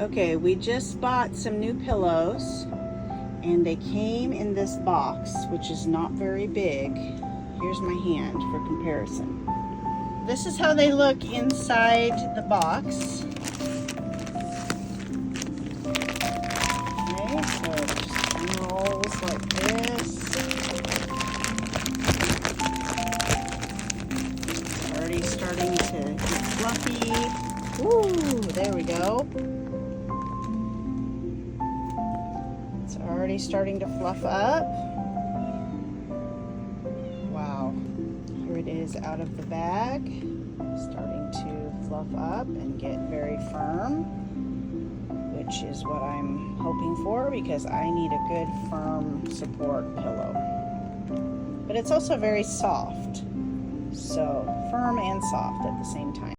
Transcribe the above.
Okay, we just bought some new pillows and they came in this box, which is not very big. Here's my hand for comparison. This is how they look inside the box. Okay, so it just unrolls like this. It's already starting to get fluffy. Ooh, there we go. It's already starting to fluff up. Wow. Here it is out of the bag. Starting to fluff up and get very firm, which is what I'm hoping for because I need a good firm support pillow. But it's also very soft. So firm and soft at the same time.